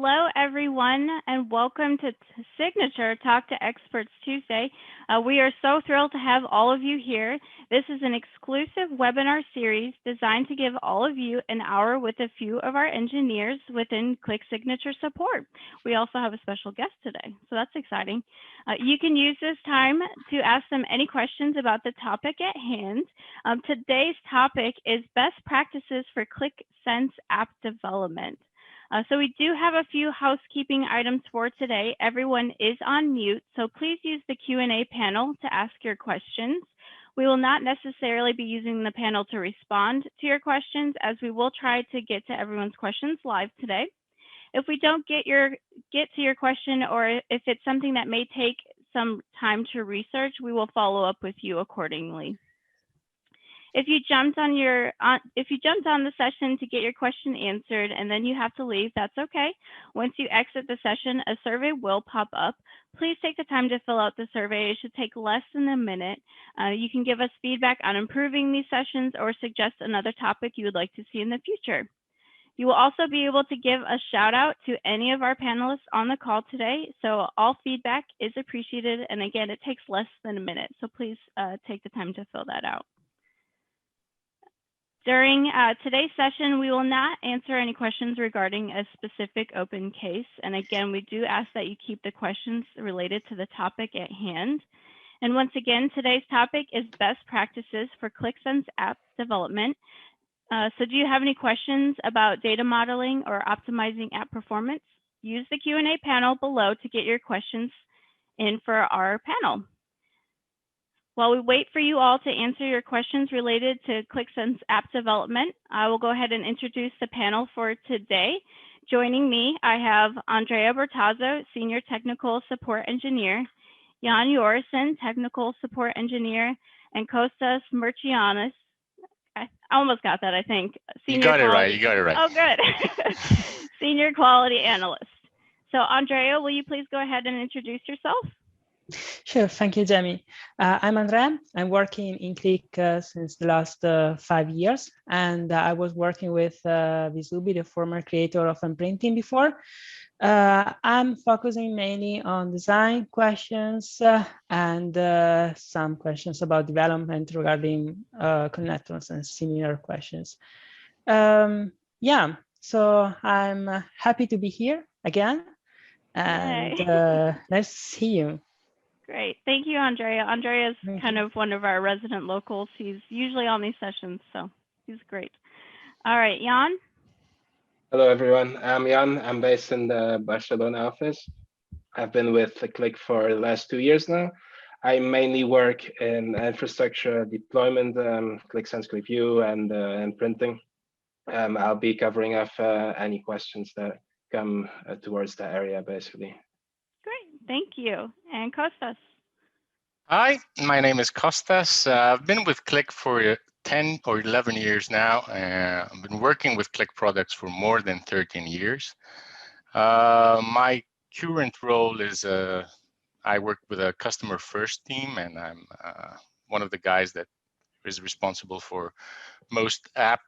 Hello, everyone, and welcome to Signature Talk to Experts Tuesday. We are so thrilled to have all of you here. This is an exclusive webinar series designed to give all of you an hour with a few of our engineers within Qlik Signature support. We also have a special guest today, so that's exciting. You can use this time to ask them any questions about the topic at hand. Today's topic is best practices for Qlik Sense App Development. So we do have a few housekeeping items for today. Everyone is on mute, so please use the Q&A panel to ask your questions. We will not necessarily be using the panel to respond to your questions, as we will try to get to everyone's questions live today. If we don't get to your question, or if it's something that may take some time to research, we will follow up with you accordingly. If you jumped on the session to get your question answered and then you have to leave, that's okay. Once you exit the session, a survey will pop up. Please take the time to fill out the survey. It should take less than a minute. You can give us feedback on improving these sessions or suggest another topic you would like to see in the future. You will also be able to give a shout out to any of our panelists on the call today. So all feedback is appreciated. And again, it takes less than a minute. So please take the time to fill that out. During today's session, we will not answer any questions regarding a specific open case. And again, we do ask that you keep the questions related to the topic at hand. And once again, today's topic is best practices for Qlik Sense App Development. So do you have any questions about data modeling or optimizing app performance? Use the Q&A panel below to get your questions in for our panel. While we wait for you all to answer your questions related to Qlik Sense App Development, I will go ahead and introduce the panel for today. Joining me, I have Andrea Bertazzo, Senior Technical Support Engineer, Jan Jorison, Technical Support Engineer, and Kostas Merchianis. I almost got that, I think. You got it right. Oh, good. Senior Quality Analyst. So, Andrea, will you please go ahead and introduce yourself? Sure, thank you, Jamie. I'm Andrea. I'm working in Qlik since the last 5 years, and I was working with Visubi, the former creator of Imprinting before. I'm focusing mainly on design questions and some questions about development regarding connectors and similar questions. Yeah, so I'm happy to be here again, and nice to see you. Great. Thank you, Andrea. Andrea is kind of one of our resident locals. He's usually on these sessions, so he's great. All right, Jan. Hello, everyone. I'm Jan. I'm based in the Barcelona office. I've been with Qlik for the last 2 years now. I mainly work in infrastructure deployment, Qlik Sense, Qlik View, and printing. I'll be covering off any questions that come towards that area, basically. Great, thank you. And Kostas. Hi, my name is Kostas. I've been with Qlik for 10 or 11 years now. I've been working with Qlik products for more than 13 years. My current role is I work with a customer first team, and I'm one of the guys that is responsible for most app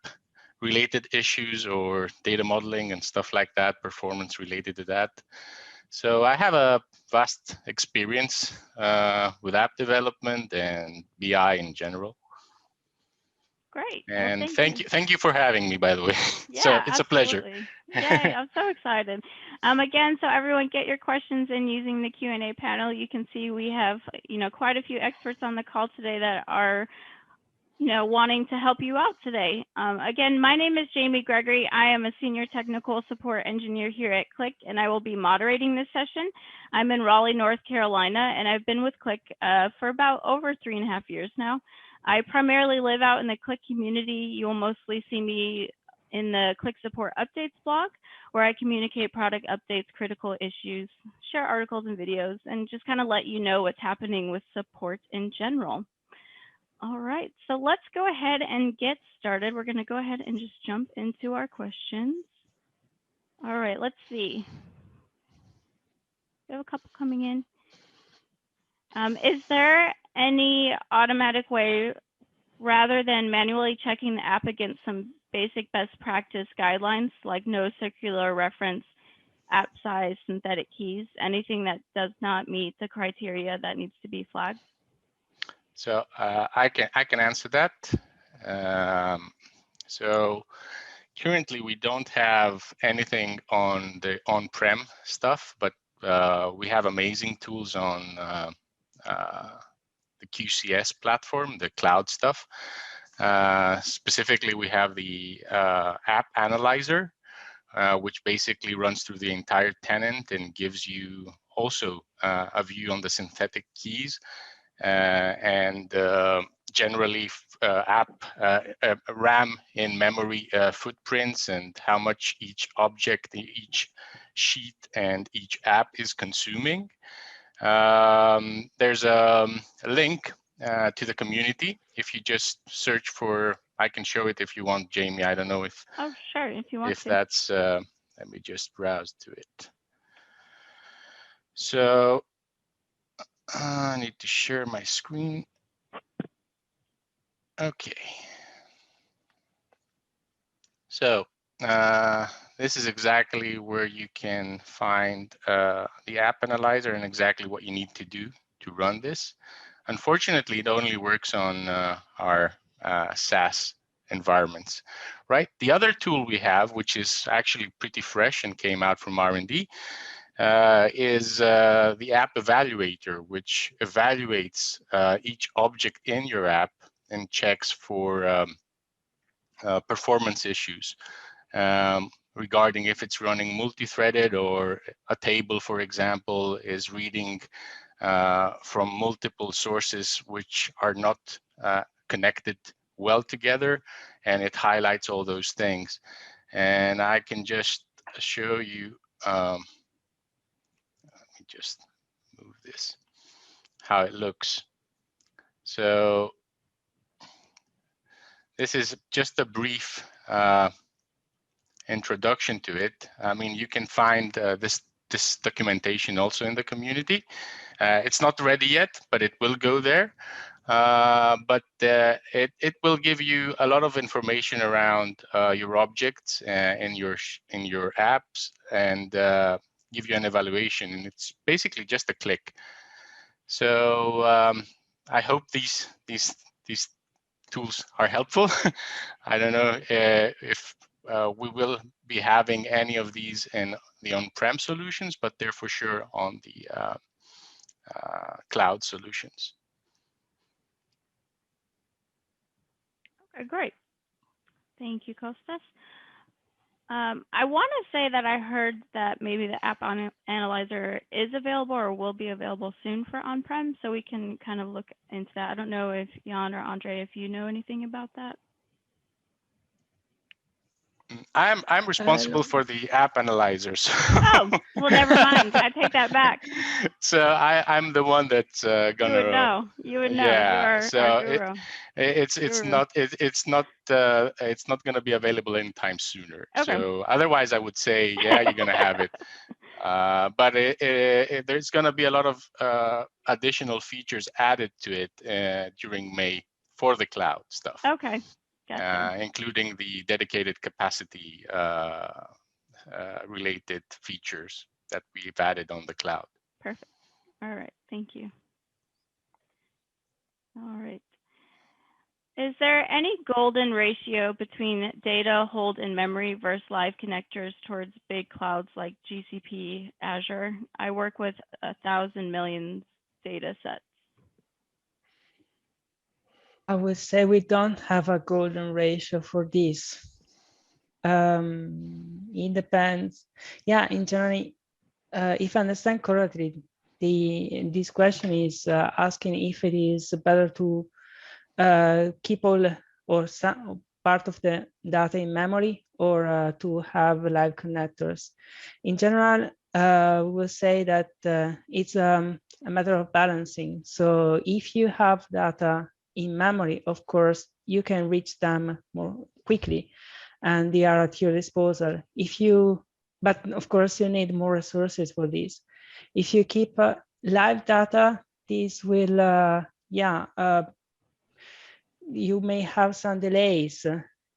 related issues or data modeling and stuff like that, performance related to that. So I have a vast experience with app development and BI in general. Great. And well, thank you for having me, by the way. Yeah, so it's absolutely. a pleasure. Yay, I'm so excited. Again, so everyone get your questions in using the Q&A panel. You can see we have, quite a few experts on the call today that are wanting to help you out today. Again, my name is Jamie Gregory. I am a Senior Technical Support Engineer here at Qlik, and I will be moderating this session. I'm in Raleigh, North Carolina, and I've been with Qlik for about over 3.5 years now. I primarily live out in the Qlik community. You will mostly see me in the Qlik Support Updates blog, where I communicate product updates, critical issues, share articles and videos, and just kind of let you know what's happening with support in general. All right, so let's go ahead and get started. We're going to go ahead and just jump into our questions. All right, let's see. We have a couple coming in. Is there any automatic way, rather than manually checking the app against some basic best practice guidelines, like no circular reference app size, synthetic keys, anything that does not meet the criteria that needs to be flagged? So I can answer that. So currently we don't have anything on the on-prem stuff, but we have amazing tools on the QCS platform, the cloud stuff. Specifically, we have the app analyzer, which basically runs through the entire tenant and gives you also a view on the synthetic keys and generally RAM in memory footprints and how much each object, each sheet, and each app is consuming. There's a link to the community. If you just search for, I can show it if you want, Jamie. I don't know if. Oh, sure, if you want if to. that's. Let me just browse to it. So I need to share my screen. Okay. So this is exactly where you can find the app analyzer and exactly what you need to do to run this. Unfortunately, it only works on our SaaS environments, right? The other tool we have, which is actually pretty fresh and came out from R&D, is the app evaluator, which evaluates each object in your app and checks for performance issues regarding if it's running multi-threaded or a table, for example, is reading from multiple sources which are not connected well together, and it highlights all those things. And I can just show you, let me just move this, how it looks. So this is just a brief introduction to it. I mean, you can find this documentation also in the community. It's not ready yet, but it will go there. But it will give you a lot of information around your objects in your apps and give you an evaluation. And it's basically just a click. So I hope these tools are helpful. I don't know if we will be having any of these in the on-prem solutions, but they're for sure on the cloud solutions. Okay, great. Thank you, Kostas. I want to say that I heard that maybe the app analyzer is available or will be available soon for on-prem, so we can kind of look into that. I don't know if Jan or Andre, if you know anything about that. I'm responsible for the app analyzers. Oh, well, never mind. I take that back. So I'm the one that's gonna. You would know. You would know. Yeah. You are So our guru. it's not gonna be available anytime sooner. Okay. So otherwise, I would say, yeah, you're gonna have it. But there's gonna be a lot of additional features added to it during May for the cloud stuff. Okay. Gotcha. Including the dedicated capacity related features that we've added on the cloud. Perfect. All right. Thank you. All right. Is there any golden ratio between data hold in memory versus live connectors towards big clouds like GCP, Azure? I work with 1,000 million data sets. I would say we don't have a golden ratio for this. It depends. Yeah, in general, if I understand correctly, this question is asking if it is better to keep all or some part of the data in memory or to have live connectors. In general, we will say that it's a matter of balancing. So if you have data in memory, of course, you can reach them more quickly and they are at your disposal. But of course, you need more resources for this. If you keep live data, this will, you may have some delays.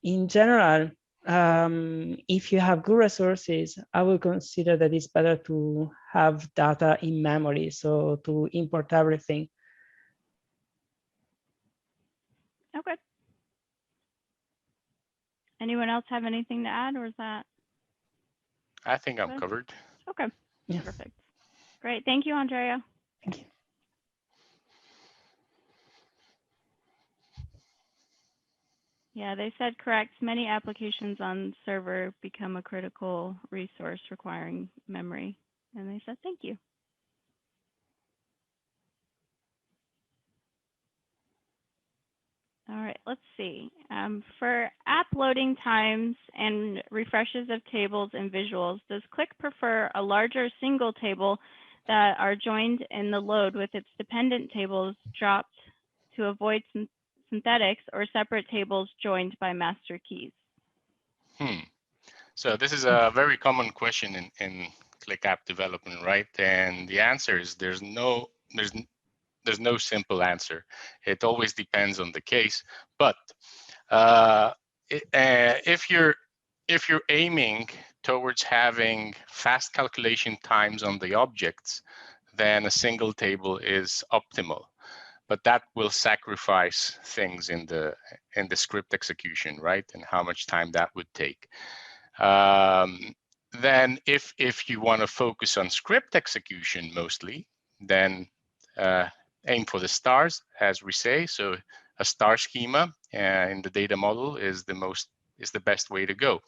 In general, if you have good resources, I will consider that it's better to have data in memory, so to import everything. Okay. Anyone else have anything to add, or is that? I think I'm good? covered. Okay. Yeah. Perfect. Great. Thank you, Andrea. Thank you. Yeah, they said correct. Many applications on server become a critical resource requiring memory. And they said thank you. All right, let's see. For app loading times and refreshes of tables and visuals, does Qlik prefer a larger single table that are joined in the load with its dependent tables dropped to avoid synthetics, or separate tables joined by master keys? So this is a very common question in Qlik app development, right? And the answer is there's no simple answer. It always depends on the case. But if you're aiming towards having fast calculation times on the objects, then a single table is optimal. But that will sacrifice things in the script execution, right? And how much time that would take. Then if you want to focus on script execution mostly, then aim for the stars, as we say. So a star schema in the data model is the best way to go.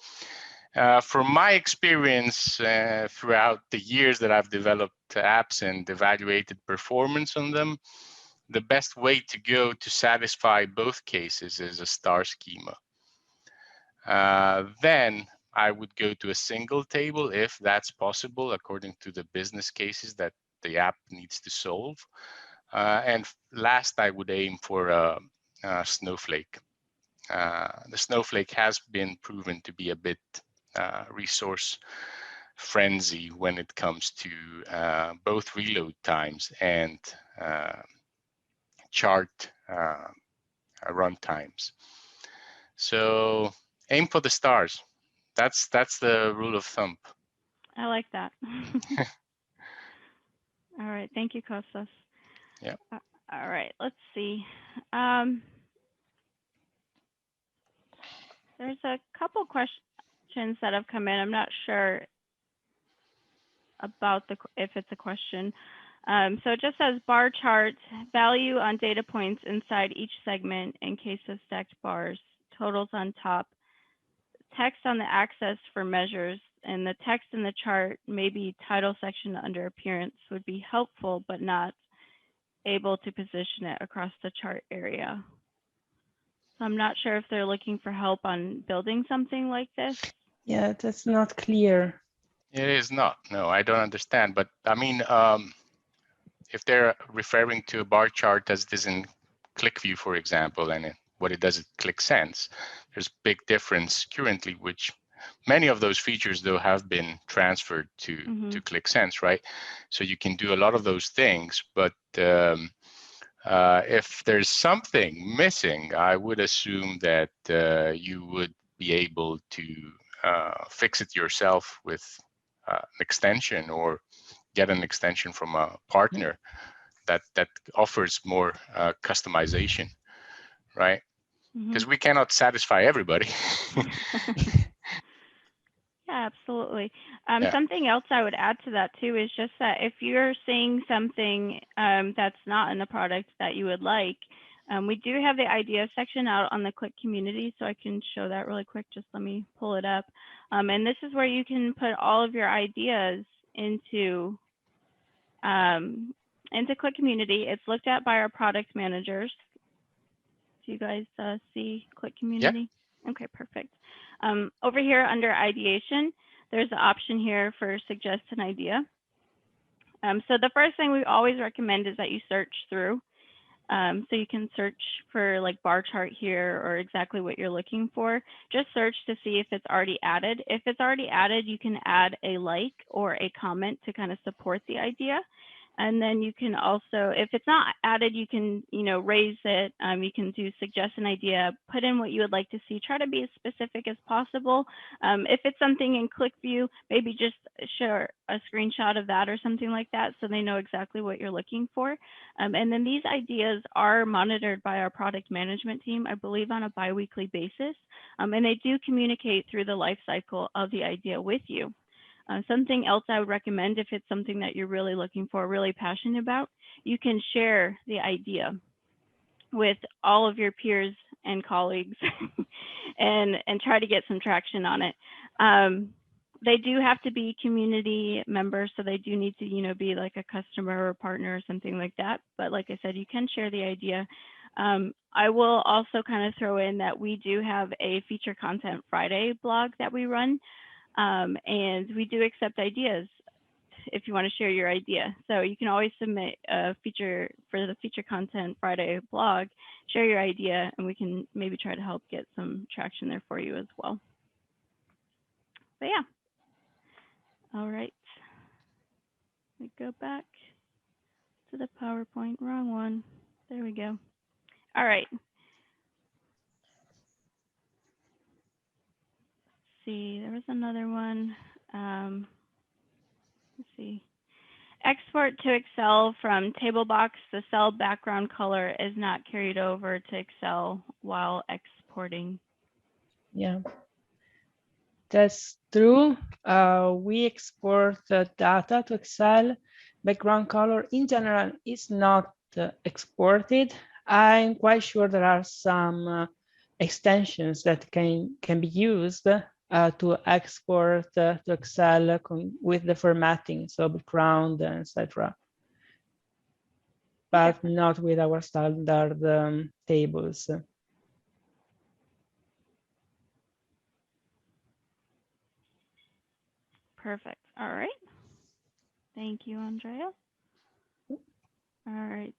From my experience throughout the years that I've developed apps and evaluated performance on them, the best way to go to satisfy both cases is a star schema. Then I would go to a single table if that's possible according to the business cases that the app needs to solve. And last, I would aim for a snowflake. The snowflake has been proven to be a bit resource frenzy when it comes to both reload times and chart run times. So aim for the stars. That's the rule of thumb. I like that. All right, thank you, Kostas. Yeah. All right, let's see. There's a couple questions that have come in. I'm not sure about if it's a question. So it just says bar chart, value on data points inside each segment in case of stacked bars, totals on top, text on the axis for measures, and the text in the chart, maybe title section under appearance, would be helpful, but not able to position it across the chart area. So I'm not sure if they're looking for help on building something like this. Yeah, that's not clear. It is not. No, I don't understand. But I mean, if they're referring to a bar chart as it is in Qlik View, for example, and what it does at Qlik Sense, there's a big difference currently, which many of those features, though, have been transferred to Qlik Sense, right? So you can do a lot of those things, but if there's something missing, I would assume that you would be able to fix it yourself with an extension, or get an extension from a partner that offers more customization, right? Because we cannot satisfy everybody. Yeah, absolutely. Yeah. Something else I would add to that too is just that if you're seeing something that's not in the product that you would like, we do have the idea section out on the Qlik community, so I can show that really quick. Just let me pull it up. And this is where you can put all of your ideas into Qlik community. It's looked at by our product managers. Do you guys see Qlik community? Yeah. Okay, perfect. Over here under ideation, there's an option here for suggest an idea. So the first thing we always recommend is that you search through. So you can search for like bar chart here or exactly what you're looking for. Just search to see if it's already added. If it's already added, you can add a like or a comment to kind of support the idea. And then you can also, if it's not added, you can, raise it. You can suggest an idea, put in what you would like to see, try to be as specific as possible. If it's something in Qlik View, maybe just share a screenshot of that or something like that so they know exactly what you're looking for. And then these ideas are monitored by our product management team, I believe on a bi-weekly basis. And they do communicate through the life cycle of the idea with you. Something else I would recommend, if it's something that you're really looking for, really passionate about, you can share the idea with all of your peers and colleagues and try to get some traction on it. They do have to be community members, so they do need to, be like a customer or partner or something like that. But like I said, you can share the idea. I will also kind of throw in that we do have a Feature Content Friday blog that we run. And we do accept ideas if you want to share your idea. So you can always submit a feature for the Feature Content Friday blog, share your idea, and we can maybe try to help get some traction there for you as well. But yeah. All right. Let me go back to the PowerPoint. Wrong one. There we go. All right. Let's see, there was another one. Let's see. Export to Excel from table box. The cell background color is not carried over to Excel while exporting. Yeah, that's true. We export data to Excel. Background color in general is not exported. I'm quite sure there are some extensions that can be used to export to Excel with the formatting, so background, etc. But not with our standard tables. Perfect. All right. Thank you, Andrea. All right.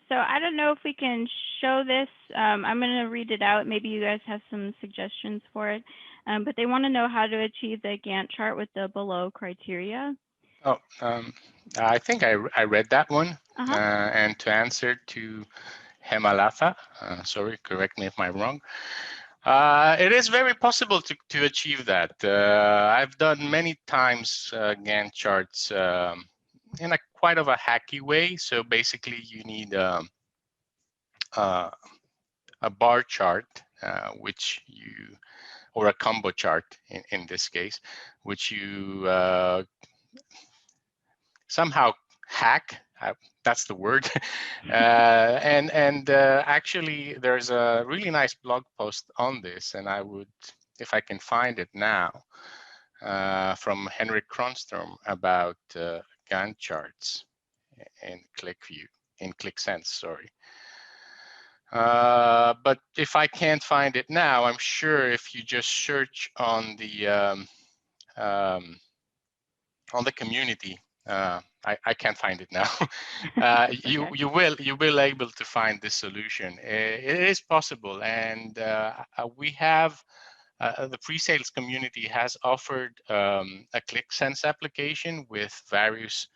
So I don't know if we can show this. I'm going to read it out. Maybe you guys have some suggestions for it. But they want to know how to achieve the Gantt chart with the below criteria. Oh, I think I read that one. And to answer to Hemalatha, sorry, correct me if I'm wrong. It is very possible to achieve that. I've done many times Gantt charts in a quite of a hacky way. So basically, you need a bar chart, or a combo chart in this case, which you somehow hack. That's the word. Actually, there's a really nice blog post on this, and I would, if I can find it now, from Henrik Kronström about Gantt charts in Qlik Sense, sorry. But if I can't find it now, I'm sure if you just search on the community, I can't find it now. You will able to find this solution. It is possible, and we have the pre-sales community has offered a Qlik Sense application with various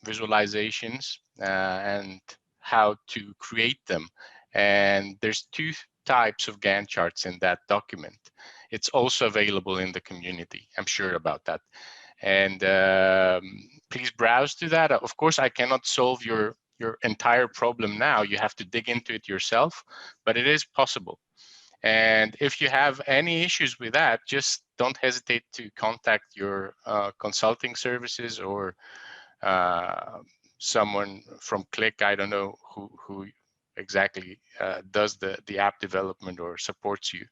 visualizations and how to create them. And there's two types of Gantt charts in that document. It's also available in the community. I'm sure about that. And please browse to that. Of course, I cannot solve your entire problem now. You have to dig into it yourself, but it is possible. And if you have any issues with that, just don't hesitate to contact your consulting services or someone from Qlik. I don't know who exactly does the app development or supports you.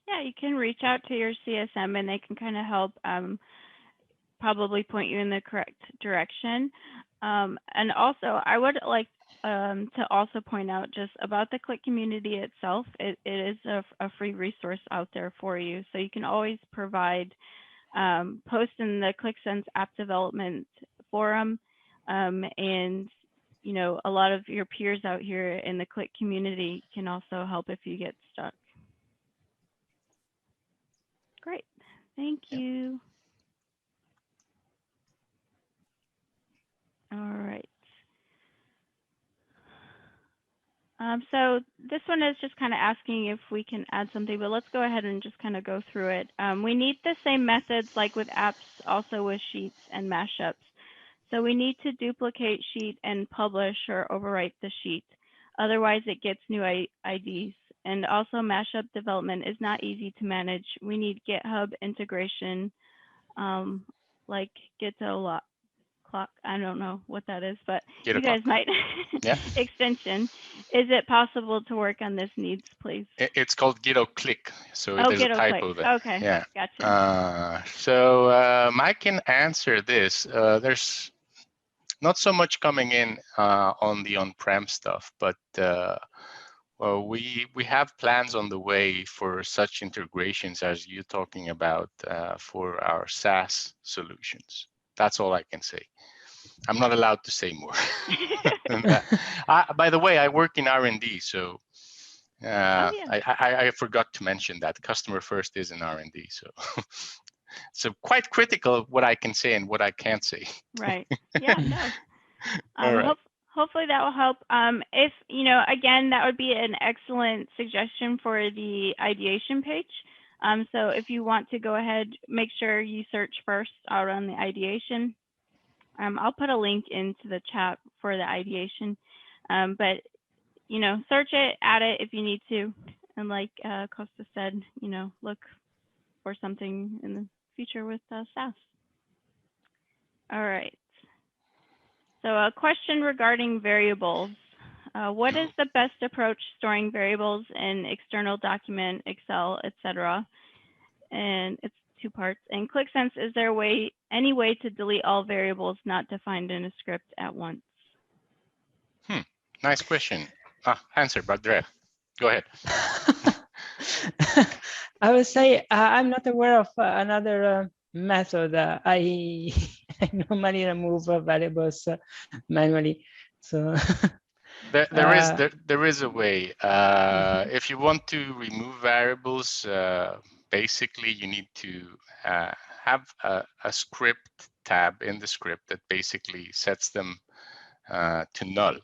Yeah, you can reach out to your CSM and they can kind of help probably point you in the correct direction. And also, I would like to also point out just about the Qlik community itself. It is a free resource out there for you. So you can always provide, post in the Qlik Sense App Development forum. And, you know, a lot of your peers out here in the Qlik community can also help if you get stuck. Great, thank you. All right. So this one is just kind of asking if we can add something, but let's go ahead and just kind of go through it. We need the same methods like with apps, also with sheets and mashups. So we need to duplicate sheet and publish or overwrite the sheet. Otherwise, it gets new IDs. And also mashup development is not easy to manage. We need GitHub integration, like Git-a-lot. Clock. I don't know what that is, but you guys might. Yeah. Extension. Is it possible to work on this needs, please? It's called Qlik, so there's a typo there. Okay. Yeah. Gotcha. So I can answer this. There's not so much coming in on the on-prem stuff, but well, we have plans on the way for such integrations as you're talking about for our SaaS solutions. That's all I can say. I'm not allowed to say more than that. By the way, I work in R&D, so I forgot to mention that customer first is in R&D. So so quite critical what I can say and what I can't say. Right. Yeah. No. All right. Hopefully that will help. If again, that would be an excellent suggestion for the ideation page. So if you want to go ahead, make sure you search first out on the ideation. I'll put a link into the chat for the ideation, but search it, add it if you need to, and like Costa said, look for something in the future with SaaS. All right. So a question regarding variables. What is the best approach storing variables in external document, Excel, etc.? And it's 2 parts. And Qlik Sense, is there any way to delete all variables not defined in a script at once? Nice question. Answer, Badre. Go ahead. I would say I'm not aware of another method. I normally remove variables manually. So there is a way. If you want to remove variables, basically you need to have a script tab in the script that basically sets them to null.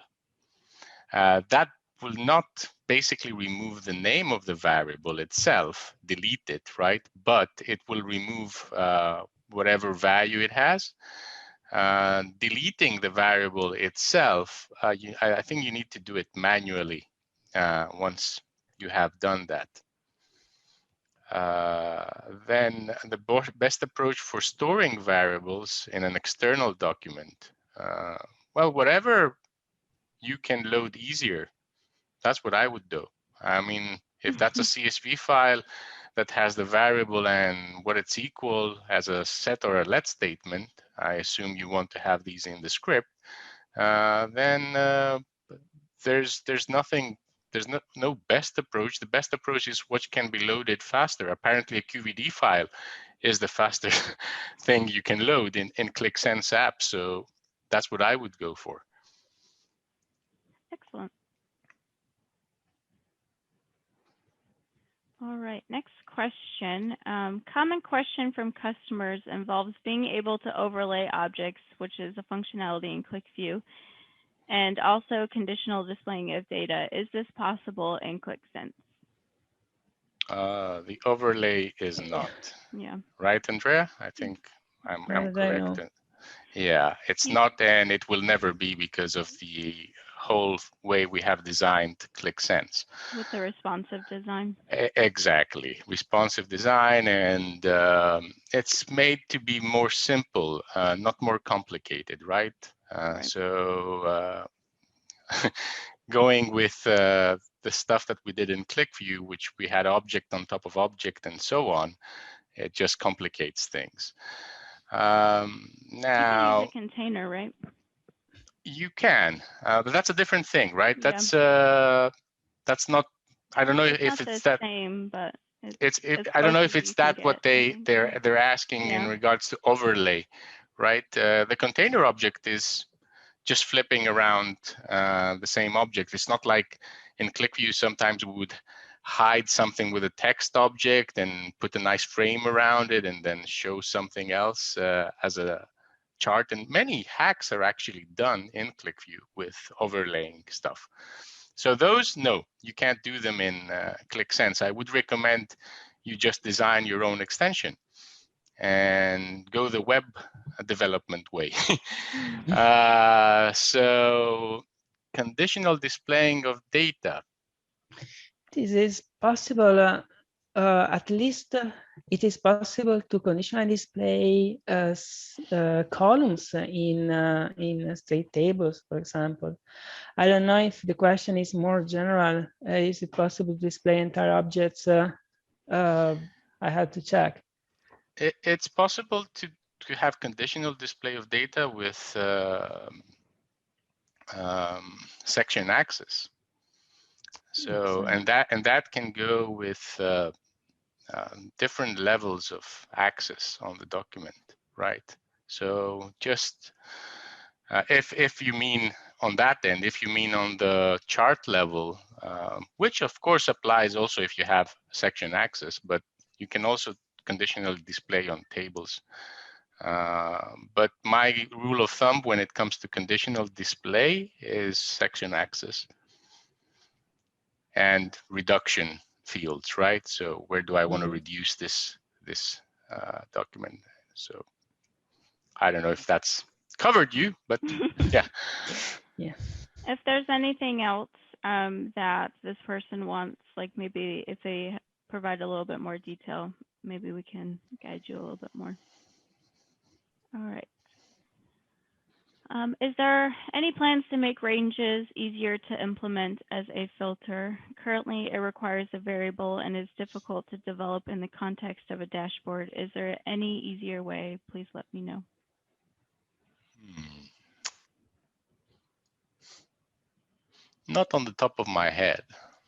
That will not basically remove the name of the variable itself, delete it, right? But it will remove whatever value it has. Deleting the variable itself, I think you need to do it manually once you have done that. Then the best approach for storing variables in an external document, well, whatever you can load easier, that's what I would do. I mean, if that's a CSV file that has the variable and what it's equal as a set or a let statement, I assume you want to have these in the script, then there's no best approach. The best approach is what can be loaded faster. Apparently a QVD file is the fastest thing you can load in Qlik Sense App. So that's what I would go for. Excellent. All right, next question. Common question from customers involves being able to overlay objects, which is a functionality in Qlik View, and also conditional displaying of data. Is this possible in Qlik Sense? The overlay is not. Yeah. Right, Andrea? I think I'm correct. Yeah, it's not, and it will never be because of the whole way we have designed Qlik Sense. With the responsive design. Exactly, responsive design, and it's made to be more simple, not more complicated, right? Right. So going with the stuff that we did in Qlik View, which we had object on top of object and so on, it just complicates things. Now you can use a container, right? You can, but that's a different thing, right? Yeah. That's not. I don't know if it's that same, but I don't know if it's that what they're asking in regards to overlay, right? The container object is just flipping around the same object. It's not like in Qlik View sometimes we would hide something with a text object and put a nice frame around it and then show something else as a chart, and many hacks are actually done in QlikView with overlaying stuff. So those, no, you can't do them in Qlik Sense. I would recommend you just design your own extension and go the web development way. So conditional displaying of data. This is possible. At least it is possible to conditionally display columns in straight tables, for example. I don't know if the question is more general. Is it possible to display entire objects? I have to check. It's possible to have conditional display of data with section access. So and that can go with different levels of access on the document, right? So just if you mean on that end, if you mean on the chart level, which of course applies also if you have section access, but you can also conditionally display on tables. But my rule of thumb when it comes to conditional display is section access and reduction fields, right? So where do I want to reduce this document? So I don't know if that's covered you, but yeah. Yeah. If there's anything else that this person wants, like maybe if they provide a little bit more detail, maybe we can guide you a little bit more. All right. Is there any plans to make ranges easier to implement as a filter? Currently, it requires a variable and is difficult to develop in the context of a dashboard. Is there any easier way? Please let me know. Not on the top of my head.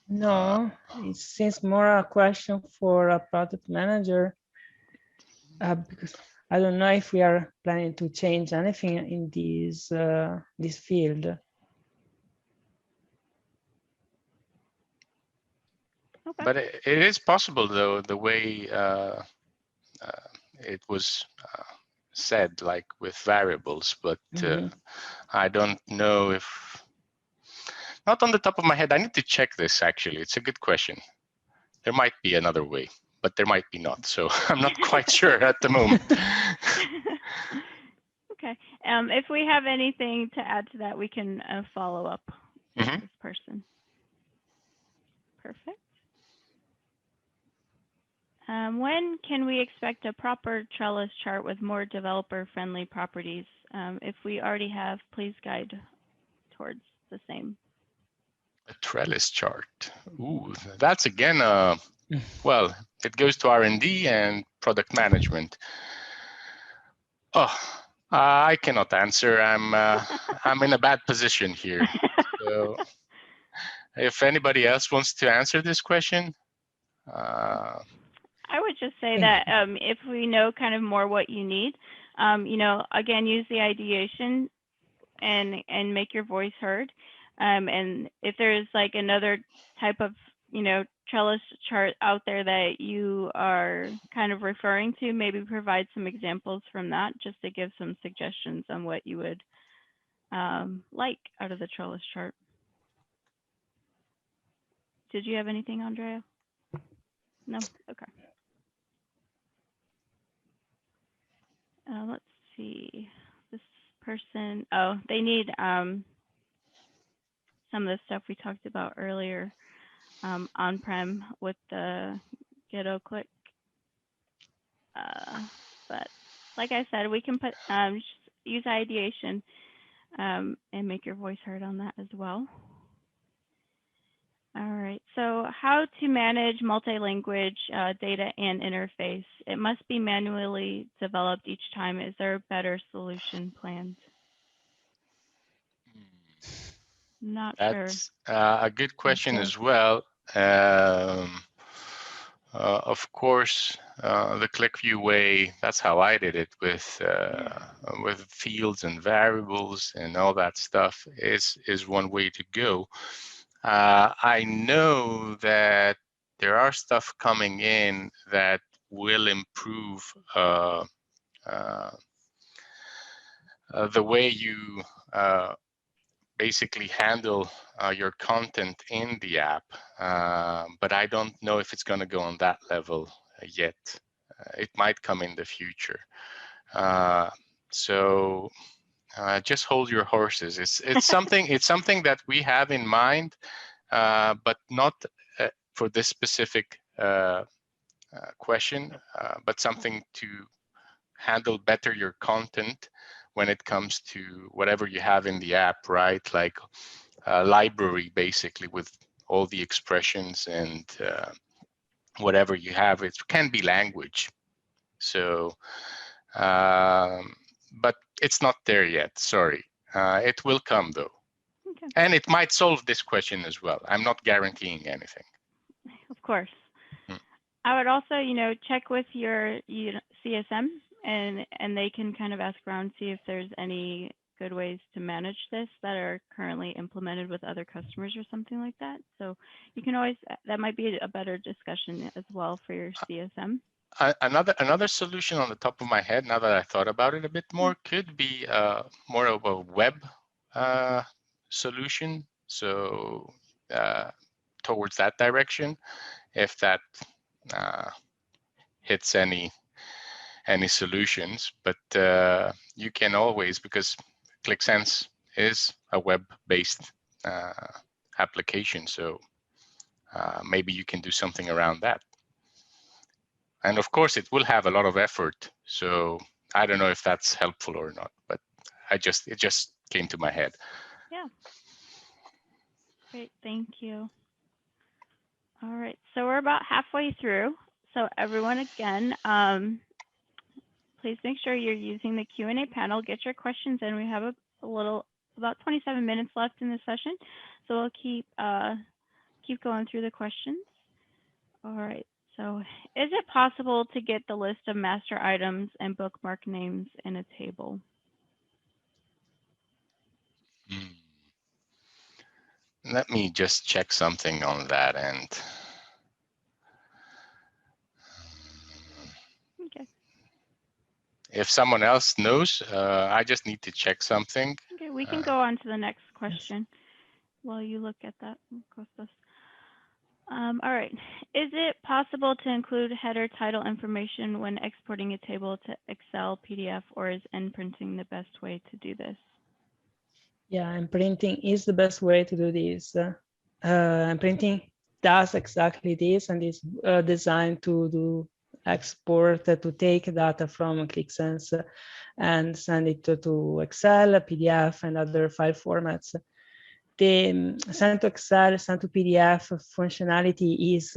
No, it seems more a question for a product manager because I don't know if we are planning to change anything in this field. Okay. But it is possible, though, the way it was said, like with variables, but I don't know if, not on the top of my head. I need to check this, actually. It's a good question. There might be another way, but there might be not. So I'm not quite sure at the moment. Okay. If we have anything to add to that, we can follow up with this person. Perfect. When can we expect a proper Trellis chart with more developer-friendly properties? If we already have, please guide towards the same. A Trellis chart. Ooh, that's again, well, it goes to R&D and product management. Oh, I cannot answer. I'm in a bad position here. So if anybody else wants to answer this question. I would just say that if we know kind of more what you need, you know, again, use the ideation and make your voice heard. And if there's like another type of, you know, Trellis chart out there that you are kind of referring to, maybe provide some examples from that just to give some suggestions on what you would like out of the Trellis chart. Did you have anything, Andrea? No? Okay. Let's see. This person, oh, they need some of the stuff we talked about earlier on-prem with the Ghetto Qlik. But like I said, we can put use ideation and make your voice heard on that as well. All right, so how to manage multi-language data and interface. It must be manually developed each time. Is there a better solution planned? Not sure. That's a good question as well. Of course, the QlikView way, that's how I did it with fields and variables and all that stuff is one way to go. I know that there are stuff coming in that will improve the way you basically handle your content in the app, but I don't know if it's going to go on that level yet. It might come in the future. So just hold your horses. It's something that we have in mind, but not for this specific question, but something to handle better your content when it comes to whatever you have in the app, right? Like a library, basically, with all the expressions and whatever you have. It can be language. So, but it's not there yet, sorry. It will come though. Okay. And it might solve this question as well. I'm not guaranteeing anything. Of course. I would also, check with your CSM and they can kind of ask around, see if there's any good ways to manage this that are currently implemented with other customers or something like that. So you can always, that might be a better discussion as well for your CSM. Another solution on the top of my head, now that I thought about it a bit more, could be more of a web solution. So towards that direction, if that hits any solutions, but you can always, because Qlik Sense is a web-based application, so maybe you can do something around that. And of course, it will have a lot of effort, so I don't know if that's helpful or not, but it just came to my head. Yeah. Great, thank you. All right, so we're about halfway through. So everyone, again, please make sure you're using the Q&A panel. Get your questions in. We have about 27 minutes left in the session, so we'll keep going through the questions. All right. So is it possible to get the list of master items and bookmark names in a table? Let me just check something on that end. Okay. If someone else knows, I just need to check something. Okay, we can go on to the next question while you look at that, Kostas. All right. Is it possible to include header title information when exporting a table to Excel, PDF, or is printing the best way to do this? Yeah, printing is the best way to do this. Printing does exactly this and is designed to do export, to take data from Qlik Sense and send it to Excel, PDF, and other file formats. The send to Excel, send to PDF functionality is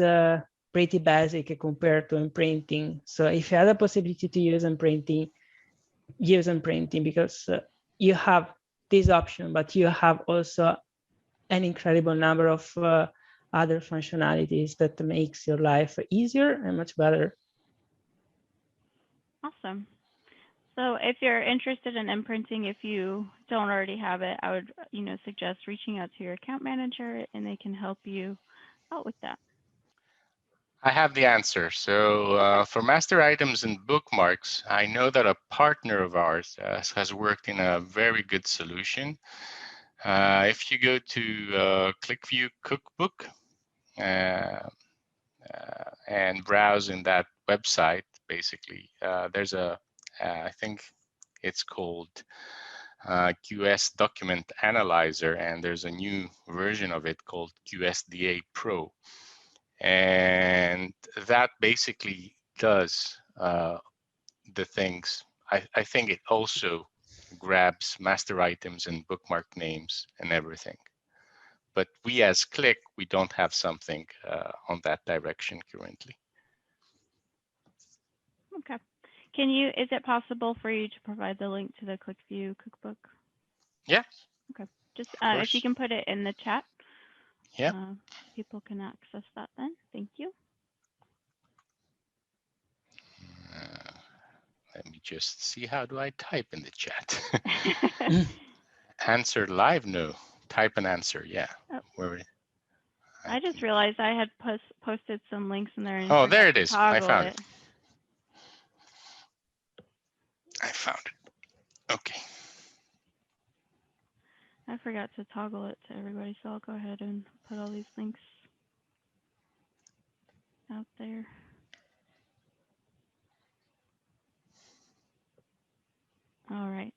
pretty basic compared to printing. So if you have the possibility to use printing, use printing, because you have this option, but you have also an incredible number of other functionalities that makes your life easier and much better. Awesome. So if you're interested in imprinting, if you don't already have it, I would suggest reaching out to your account manager and they can help you out with that. I have the answer. So for master items and bookmarks, I know that a partner of ours has worked in a very good solution. If you go to ClickView Cookbook and browse in that website, basically, there's I think it's called QS Document Analyzer, and there's a new version of it called QSDA Pro. And that basically does the things. I think it also grabs master items and bookmark names and everything. But we as Qlik, we don't have something on that direction currently. Okay. Is it possible for you to provide the link to the ClickView Cookbook? Yeah. Okay. Just if you can put it in the chat. Yeah. People can access that then. Thank you. Let me just see, how do I type in the chat? Answer live? No. Type an answer. Yeah. Oh. Where? I just realized I had posted some links in there. And oh, there it is. I found it. I found it. Okay. I forgot to toggle it to everybody, so I'll go ahead and put all these links out there. All right.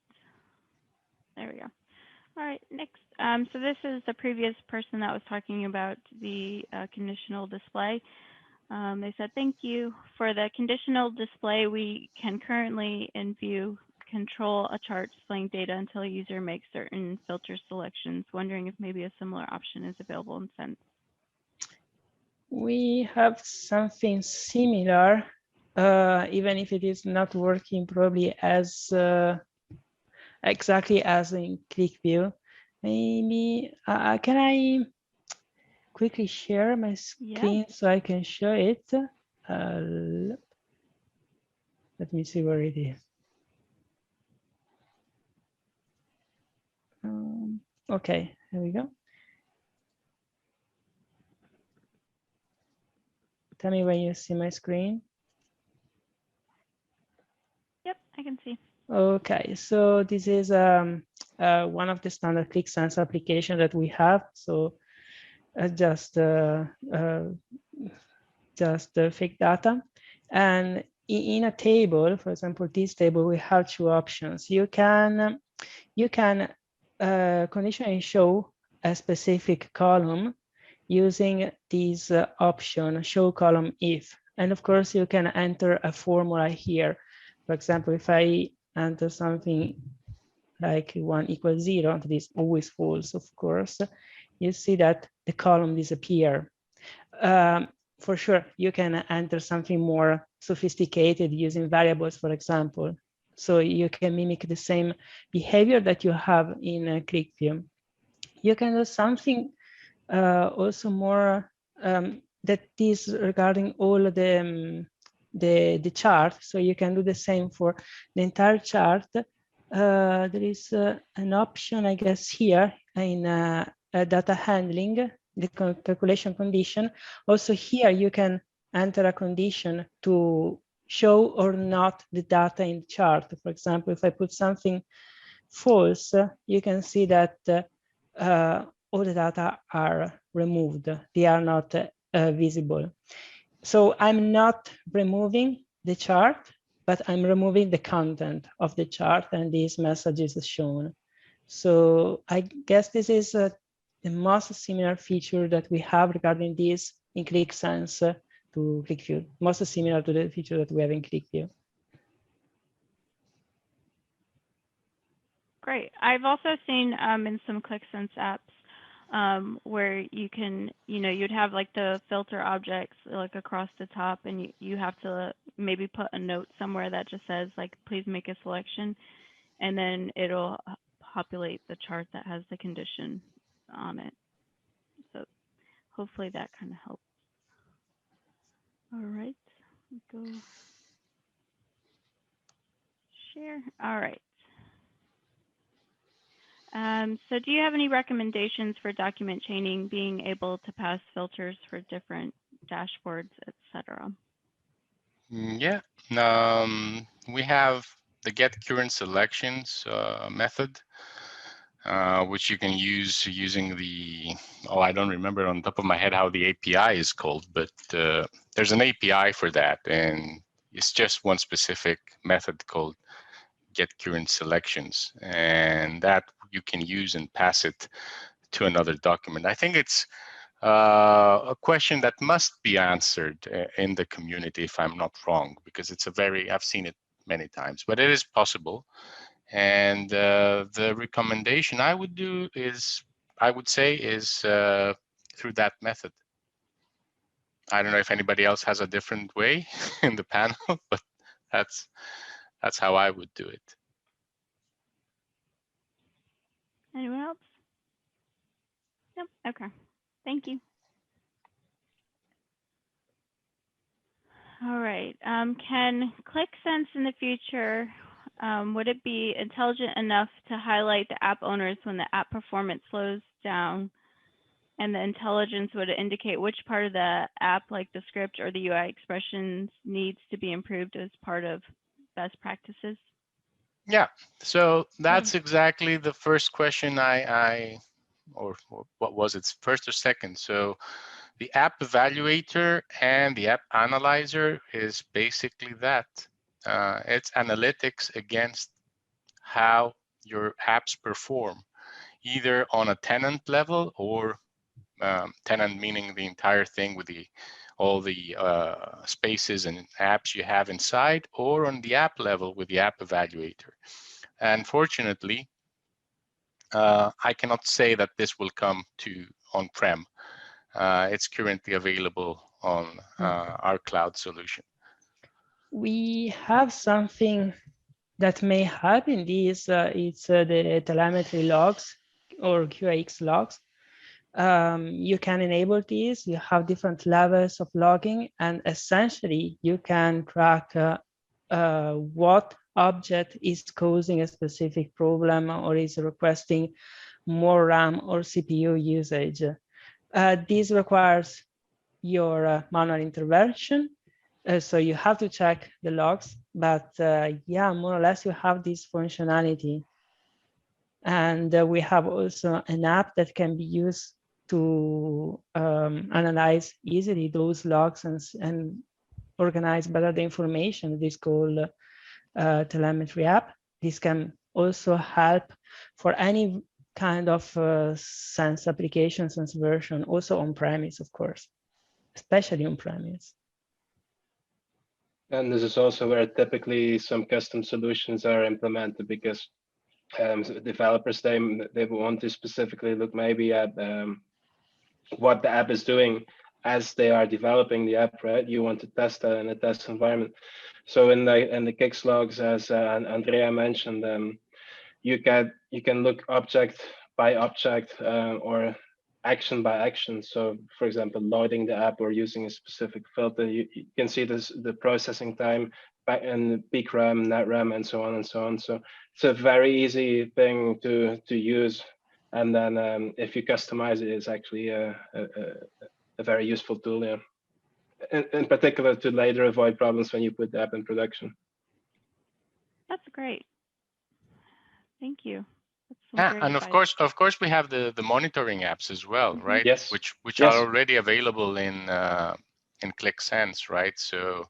There we go. All right, next. So this is the previous person that was talking about the conditional display. They said, thank you. For the conditional display, we can currently in view control a chart displaying data until a user makes certain filter selections. Wondering if maybe a similar option is available in Sense. We have something similar, even if it is not working probably as exactly as in Qlik View. Maybe can I quickly share my screen so I can show it? Let me see where it is. Okay, here we go. Tell me when you see my screen. Yep, I can see. Okay, so this is one of the standard Qlik Sense application that we have. So just fake data. And in a table, for example, this table, we have two options. You can conditionally show a specific column using this option, show column if. And of course, you can enter a formula here. For example, if I enter something like 1 equals 0, that is always false, of course, you see that the column disappears. For sure, you can enter something more sophisticated using variables, for example. So you can mimic the same behavior that you have in Qlik View. You can do something also more that is regarding all the chart. So you can do the same for the entire chart. There is an option, I guess, here in data handling, the calculation condition. Also here, you can enter a condition to show or not the data in the chart. For example, if I put something false, you can see that all the data are removed. They are not visible. So I'm not removing the chart, but I'm removing the content of the chart, and this message is shown. So I guess this is the most similar feature that we have regarding this in Qlik Sense to Qlik View, most similar to the feature that we have in Qlik View. Great. I've also seen in some Qlik Sense apps where you can, you'd have like the filter objects like across the top, and you have to maybe put a note somewhere that just says like, please make a selection, and then it'll populate the chart that has the condition on it. So hopefully that kind of helps. All right, go share. All right. So do you have any recommendations for document chaining, being able to pass filters for different dashboards, etc.? Yeah, we have the get current selections method, which you can use using the, I don't remember on top of my head how the API is called, but there's an API for that, and it's just one specific method called get current selections, and that you can use and pass it to another document. I think it's a question that must be answered in the community, if I'm not wrong, because it's I've seen it many times, but it is possible. And the recommendation I would do is, I would say, is through that method. I don't know if anybody else has a different way in the panel, but that's how I would do it. Anyone else? Nope. Okay. Thank you. All right. Can Qlik Sense in the future, would it be intelligent enough to highlight the app owners when the app performance slows down, and the intelligence would indicate which part of the app, like the script or the UI expressions, needs to be improved as part of best practices? Yeah, so that's exactly the first question or what was it, first or second? So the app evaluator and the app analyzer is basically that. It's analytics against how your apps perform, either on a tenant level or tenant meaning the entire thing with all the spaces and apps you have inside, or on the app level with the app evaluator. Unfortunately, I cannot say that this will come to on-prem. It's currently available on our cloud solution. We have something that may help in this. It's the telemetry logs or QAX logs. You can enable these. You have different levels of logging, and essentially you can track what object is causing a specific problem or is requesting more RAM or CPU usage. This requires your manual intervention. So you have to check the logs, but yeah, more or less you have this functionality. And we have also an app that can be used to analyze easily those logs and organize better the information. This is called telemetry app. This can also help for any kind of sense application, sense version, also on premise, of course, especially on premise. And this is also where typically some custom solutions are implemented, because developers, they want to specifically look maybe at what the app is doing as they are developing the app, right? You want to test that in a test environment. So in the Qlik logs, as Andrea mentioned, you can look object by object or action by action. So for example, loading the app or using a specific filter, you can see the processing time and peak RAM, net RAM, and so on and so on. So it's a very easy thing to use. And then if you customize it, it's actually a very useful tool, yeah. In particular, to later avoid problems when you put the app in production. That's great. Thank you. Yeah, and of course, we have the monitoring apps as well, right? Yes. Which Yes. are already available in Qlik Sense, right? So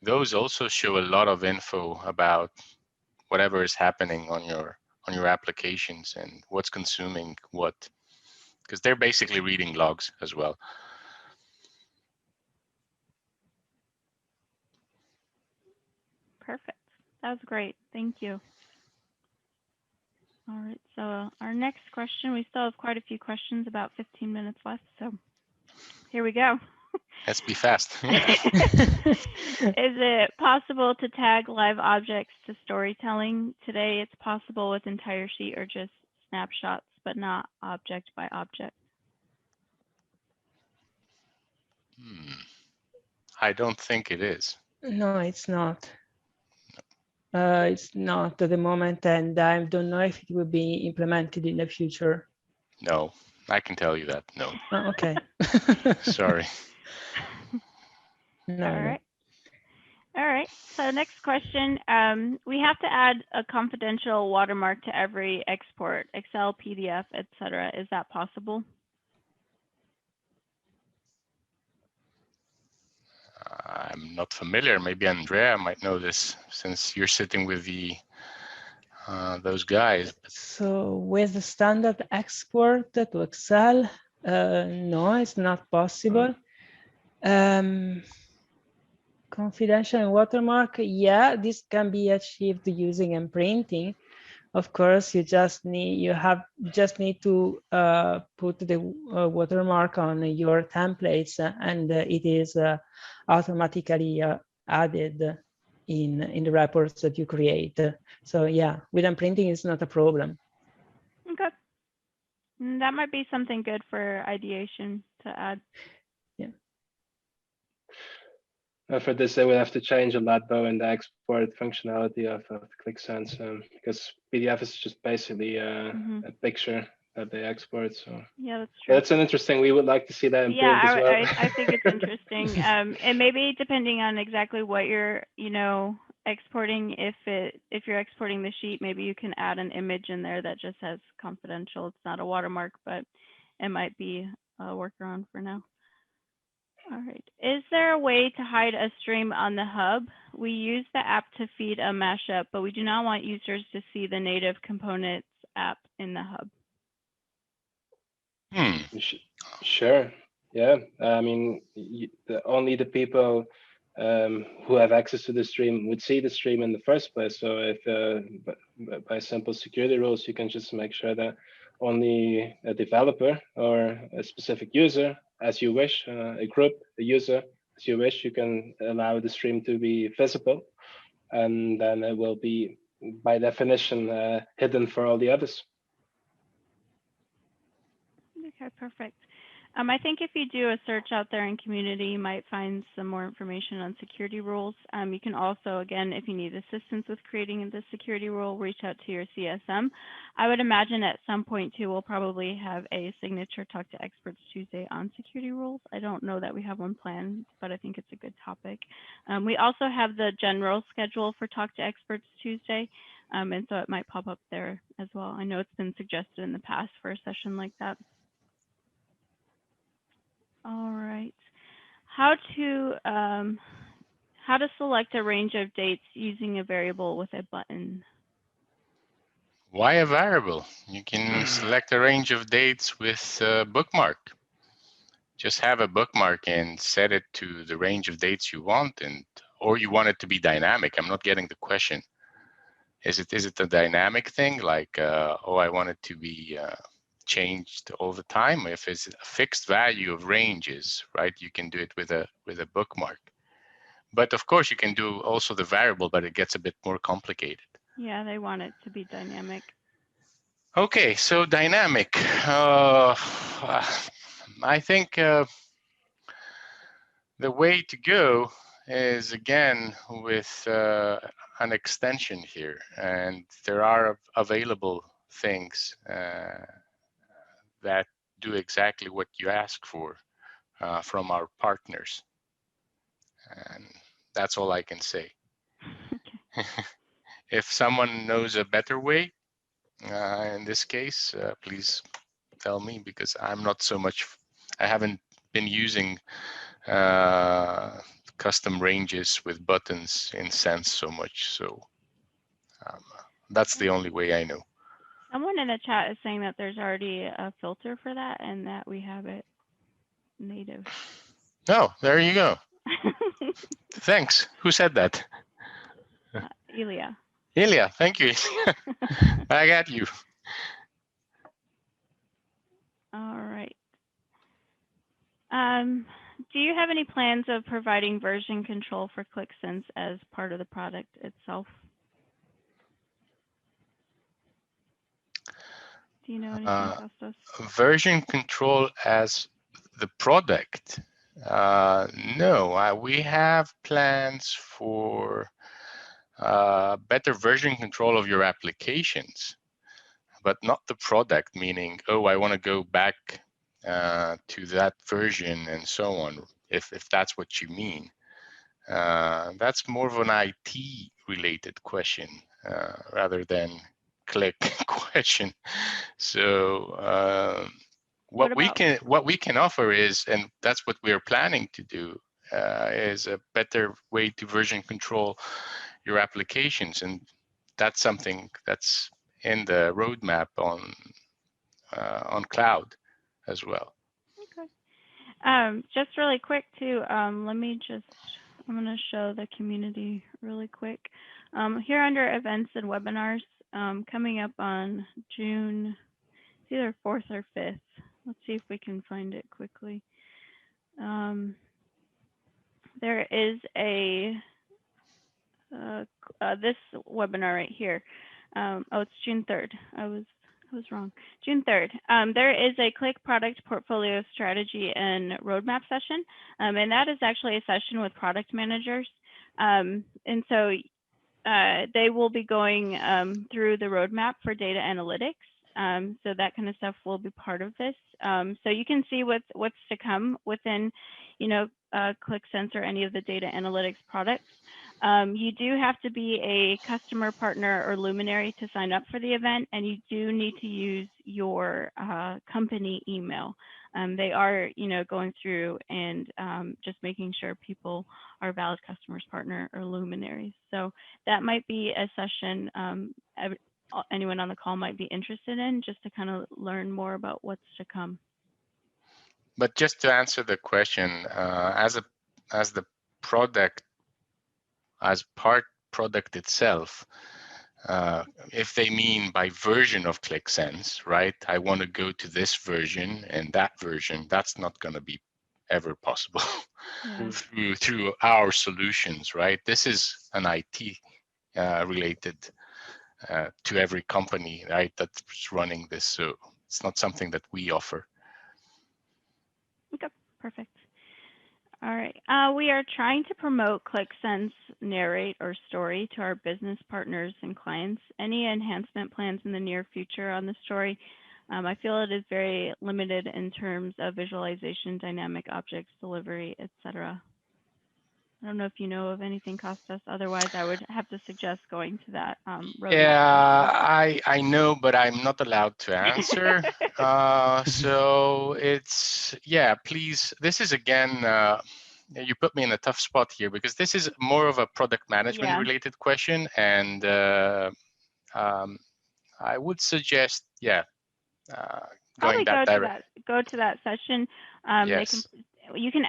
those also show a lot of info about whatever is happening on your applications and what's consuming what, because they're basically reading logs as well. Perfect. That was great. Thank you. All right, so our next question, we still have quite a few questions, about 15 minutes left, so here we go. Let's be fast. Is it possible to tag live objects to storytelling? Today it's possible with entire sheet or just snapshots, but not object by object. I don't think it is. No, it's not. It's not at the moment, and I don't know if it will be implemented in the future. No, I can tell you that. No. Oh, okay. Sorry. No, All right. All right. So next question, we have to add a confidential watermark to every export, Excel, PDF, etc. Is that possible? I'm not familiar. Maybe Andrea might know this, since you're sitting with the those guys. So with the standard export to Excel, no, it's not possible. Confidential and watermark, yeah, this can be achieved using imprinting. Of course, you just need to put the watermark on your templates, and it is automatically added in the reports that you create. So yeah, with imprinting, it's not a problem. Okay, that might be something good for ideation to add. Yeah. For this, they will have to change a lot though in the export functionality of Qlik Sense, because PDF is just basically a picture that they export. So yeah, that's true. That's an interesting. We would like to see that improved as well. I think it's interesting, and maybe depending on exactly what you're, exporting, if you're exporting the sheet, maybe you can add an image in there that just says confidential. It's not a watermark, but it might be a workaround for now. All right. Is there a way to hide a stream on the hub? We use the app to feed a mashup, but we do not want users to see the native components app in the hub. Sure. Yeah. I mean, only the people who have access to the stream would see the stream in the first place. So if by simple security rules, you can just make sure that only a developer or a specific user, as you wish, a group, a user, as you wish, you can allow the stream to be visible. And then it will be, by definition, hidden for all the others. Okay, perfect. I think if you do a search out there in community, you might find some more information on security rules. You can also, again, if you need assistance with creating the security rule, reach out to your CSM. I would imagine at some point too, we'll probably have a signature Talk to Experts Tuesday on security rules. I don't know that we have one planned, but I think it's a good topic. We also have the general schedule for Talk to Experts Tuesday, and so it might pop up there as well. I know it's been suggested in the past for a session like that. All right. How to select a range of dates using a variable with a button? Why a variable? You can select a range of dates with a bookmark. Just have a bookmark and set it to the range of dates you want, or you want it to be dynamic. I'm not getting the question. Is it a dynamic thing, like oh, I want it to be changed all the time? If it's a fixed value of ranges, right, you can do it with a bookmark. But of course you can do also the variable, but it gets a bit more complicated. Yeah, they want it to be dynamic. Okay, so dynamic. I think the way to go is again with an extension here, and there are available things that do exactly what you ask for from our partners. And that's all I can say. Okay. If someone knows a better way, in this case, please tell me, because I'm not so much, I haven't been using custom ranges with buttons in Sense so much. So that's the only way I know. Someone in the chat is saying that there's already a filter for that and that we have it native. Oh, there you go. Thanks. Who said that? Ilya. Ilya, thank you. I got you. All right. Do you have any plans of providing version control for Qlik Sense as part of the product itself? Do you know anything about this? Version control as the product? No, we have plans for better version control of your applications, but not the product, meaning, oh, I want to go back to that version and so on, if that's what you mean. That's more of an IT related question rather than Qlik question. So what we can offer is, and that's what we're planning to do, is a better way to version control your applications, and that's something that's in the roadmap on cloud as well. Okay. Just really quick too. I'm going to show the community really quick. Here under events and webinars, coming up on June, it's either 4th or 5th. Let's see if we can find it quickly. There is this webinar right here. Oh, it's June 3rd. I was wrong. June 3rd. There is a Qlik product portfolio strategy and roadmap session, and that is actually a session with product managers. And so they will be going through the roadmap for data analytics. So that kind of stuff will be part of this. So you can see what's to come within, Qlik Sense or any of the data analytics products. You do have to be a customer, partner, or luminary to sign up for the event, and you do need to use your company email. They are, going through and just making sure people are valid customers, partner, or luminaries. So that might be a session anyone on the call might be interested in, just to kind of learn more about what's to come. But just to answer the question, as the product, as product itself, if they mean by version of Qlik Sense, right? I want to go to this version and that version. That's not going to be ever possible through our solutions, right? This is an IT related to every company, right? That's running this, so it's not something that we offer. Okay, perfect. All right. We are trying to promote Qlik Sense Narrate or Story to our business partners and clients. Any enhancement plans in the near future on the story? I feel it is very limited in terms of visualization, dynamic objects, delivery, etc. I don't know if you know of anything, Kostas. Otherwise, I would have to suggest going to that roadmap. Yeah, I know, but I'm not allowed to answer. So it's, yeah, please. This is again, you put me in a tough spot here because this is more of a product management related question. And I would suggest, going that direction. Go to that session. Yes. You can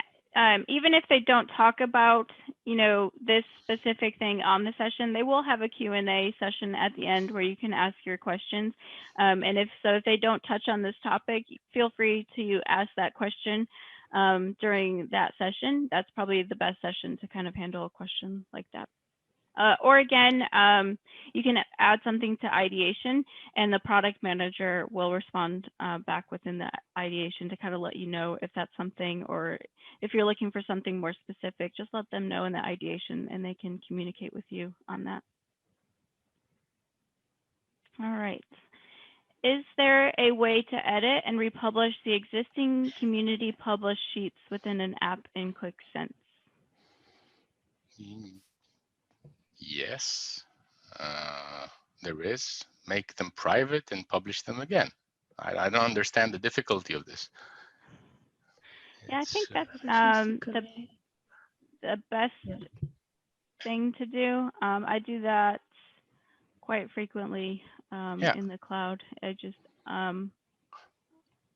even if they don't talk about this specific thing on the session, they will have a Q&A session at the end where you can ask your questions. And if they don't touch on this topic, feel free to ask that question during that session. That's probably the best session to kind of handle a question like that. Or again, you can add something to ideation and the product manager will respond back within the ideation to kind of let you know if that's something, or if you're looking for something more specific, just let them know in the ideation and they can communicate with you on that. All right. Is there a way to edit and republish the existing community published sheets within an app in Qlik Sense? Yes, there is. Make them private and publish them again. I don't understand the difficulty of this. Yeah, I think that's the best thing to do. I do that quite frequently in the cloud. I just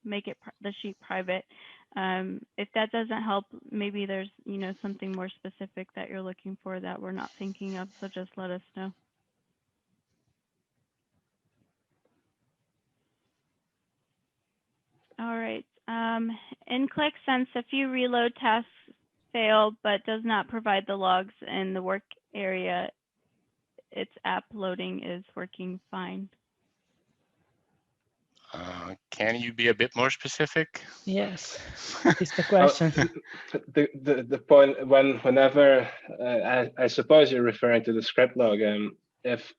make it the sheet private. If that doesn't help, maybe there's something more specific that you're looking for that we're not thinking of, so just let us know. All right. In Qlik Sense, a few reload tasks fail, but does not provide the logs in the work area. Its app loading is working fine. Can you be a bit more specific? Yes, it's the question. The point whenever I suppose you're referring to the script log. If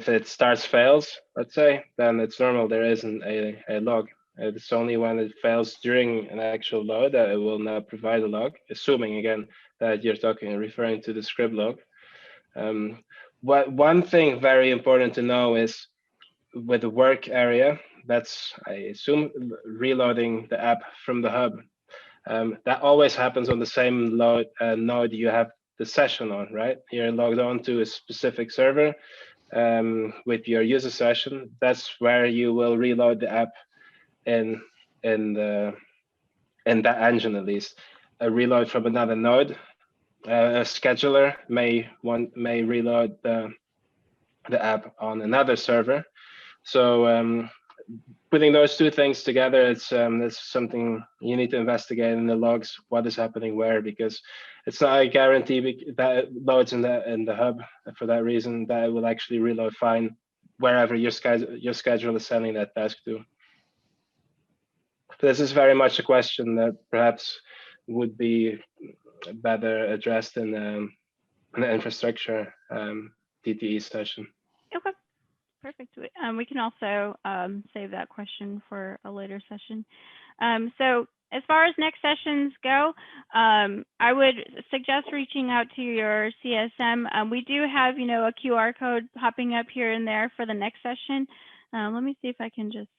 it starts fails, let's say, then it's normal. There isn't a log. It's only when it fails during an actual load that it will not provide a log. Assuming again that you're referring to the script log. One thing very important to know is with the work area, that's, I assume, reloading the app from the hub. That always happens on the same node you have the session on, right? You're logged on to a specific server with your user session. That's where you will reload the app in that engine, at least. A reload from another node. A scheduler may reload the app on another server. So putting those two things together, it's something you need to investigate in the logs. What is happening where? Because it's not a guarantee that it loads in the hub. For that reason, that it will actually reload fine wherever your schedule is sending that task to. This is very much a question that perhaps would be better addressed in an infrastructure TTE session. Okay, perfect. We can also save that question for a later session. So as far as next sessions go, I would suggest reaching out to your CSM. We do have, you know, a QR code popping up here and there for the next session. Let me see if I can just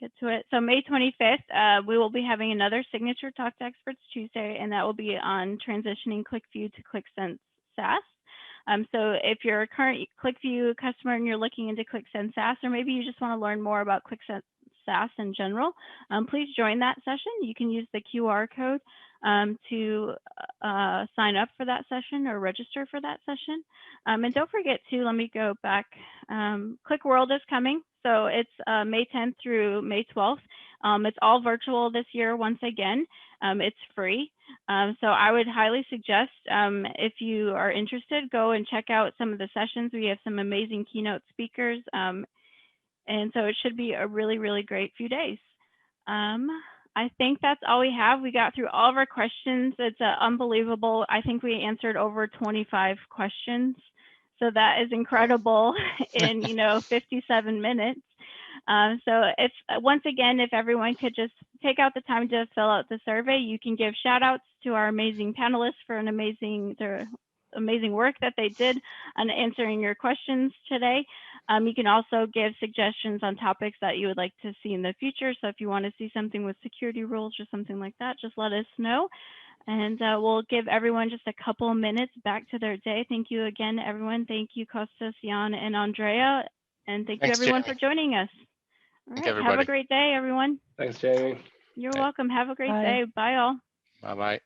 get to it. So May 25th, we will be having another Signature Talk to Experts Tuesday, and that will be on transitioning QlikView to Qlik Sense SaaS. So if you're a current QlikView customer and you're looking into Qlik Sense SaaS, or maybe you just want to learn more about Qlik Sense SaaS in general, please join that session. You can use the QR code to sign up for that session or register for that session. And don't forget to, let me go back, Qlik World is coming. So it's May 10th through May 12th. It's all virtual this year once again. It's free. So I would highly suggest, if you are interested, go and check out some of the sessions. We have some amazing keynote speakers. And so it should be a really, really great few days. I think that's all we have. We got through all of our questions. It's unbelievable. I think we answered over 25 questions. So that is incredible in, you know, 57 minutes. So if, once again, if everyone could just take out the time to fill out the survey, you can give shout outs to our amazing panelists for an amazing work that they did on answering your questions today. You can also give suggestions on topics that you would like to see in the future. So if you want to see something with security rules or something like that, just let us know. And we'll give everyone just a couple minutes back to their day. Thank you again, everyone. Thank you, Kostas, Jan, and Andrea. And thank you, everyone, for joining us. All right, have a great day, everyone. Thanks, Jamie. You're welcome. Have a great day. Bye, all. Bye-bye.